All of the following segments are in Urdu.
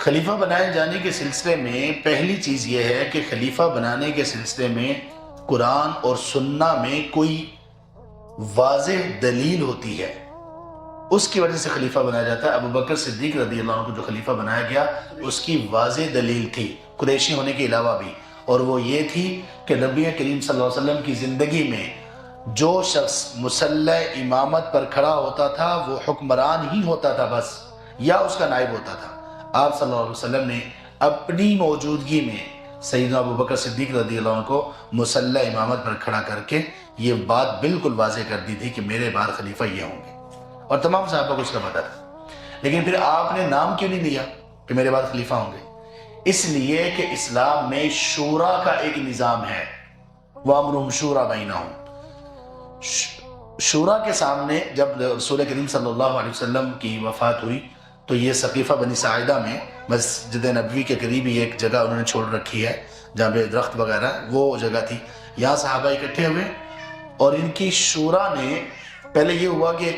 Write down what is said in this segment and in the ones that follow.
خلیفہ بنائے جانے کے سلسلے میں پہلی چیز یہ ہے کہ خلیفہ بنانے کے سلسلے میں قرآن اور سنہ میں کوئی واضح دلیل ہوتی ہے، اس کی وجہ سے خلیفہ بنایا جاتا ہے۔ ابو بکر صدیق رضی اللہ عنہ کو جو خلیفہ بنایا گیا اس کی واضح دلیل تھی قریشی ہونے کے علاوہ بھی، اور وہ یہ تھی کہ نبی کریم صلی اللہ علیہ وسلم کی زندگی میں جو شخص مصلی امامت پر کھڑا ہوتا تھا وہ حکمران ہی ہوتا تھا بس، یا اس کا نائب ہوتا تھا۔ آپ صلی اللہ علیہ وسلم نے اپنی موجودگی میں سیدنا ابو بکر صدیق رضی اللہ عنہ کو مصلی امامت پر کھڑا کر کے یہ بات بالکل واضح کر دی تھی کہ میرے بعد خلیفہ یہ ہوں گے، اور تمام صحابہ کو اس کا پتہ تھا۔ لیکن پھر آپ نے نام کیوں نہیں لیا کہ میرے بعد خلیفہ ہوں گے؟ اس لیے کہ اسلام میں شورا کا ایک نظام ہے، وَأَمْرُهُمْ شُورَىٰ بَيْنَهُمْ۔ شورا کے سامنے جب رسول کریم صلی اللہ علیہ وسلم کی وفات ہوئی تو یہ سقیفہ بنی ساعدہ میں مسجد نبوی کے قریب ہی ایک جگہ انہوں نے چھوڑ رکھی ہے جہاں پہ درخت وغیرہ، وہ جگہ تھی، یہاں صحابہ اکٹھے ہوئے اور ان کی شورا نے پہلے یہ ہوا کہ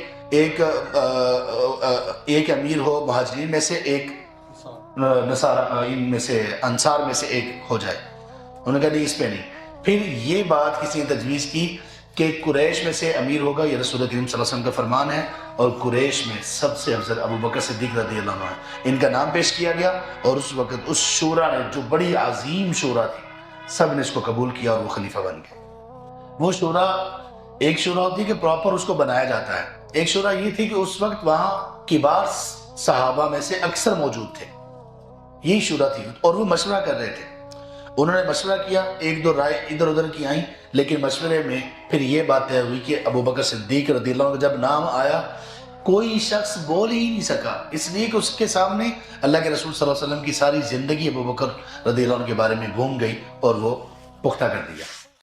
ایک امیر ہو مہاجرین میں سے، ایک نصارہ ان میں سے انصار میں سے ایک ہو جائے۔ انہوں نے کہا نہیں، اس پہ نہیں۔ پھر یہ بات کسی نے تجویز کی کہ قریش میں سے امیر ہوگا، یہ رسول کریم صلی اللہ علیہ وسلم کا فرمان ہے، اور قریش میں سب سے افضل ابو بکر صدیق رضی اللہ عنہ ہے۔ ان کا نام پیش کیا گیا اور اس وقت اس شورا نے، جو بڑی عظیم شورا تھی، سب نے اس کو قبول کیا اور وہ خلیفہ بن گئے۔ وہ شورا ایک شورا ہوتی ہے کہ پراپر اس کو بنایا جاتا ہے، ایک شورا یہ تھی کہ اس وقت وہاں کبار صحابہ میں سے اکثر موجود تھے، یہی شورا تھی، اور وہ مشورہ کر رہے تھے۔ انہوں نے مشورہ کیا، ایک دو رائے ادھر ادھر کی آئیں، لیکن مشورے میں پھر یہ بات طے ہوئی کہ ابو بکر صدیق رضی اللہ عنہ کا جب نام آیا کوئی شخص بول ہی نہیں سکا، اس لیے کہ اس کے سامنے اللہ کے رسول صلی اللہ علیہ وسلم کی ساری زندگی ابو بکر رضی اللہ عنہ کے بارے میں گھوم گئی اور وہ پختہ کر دیا۔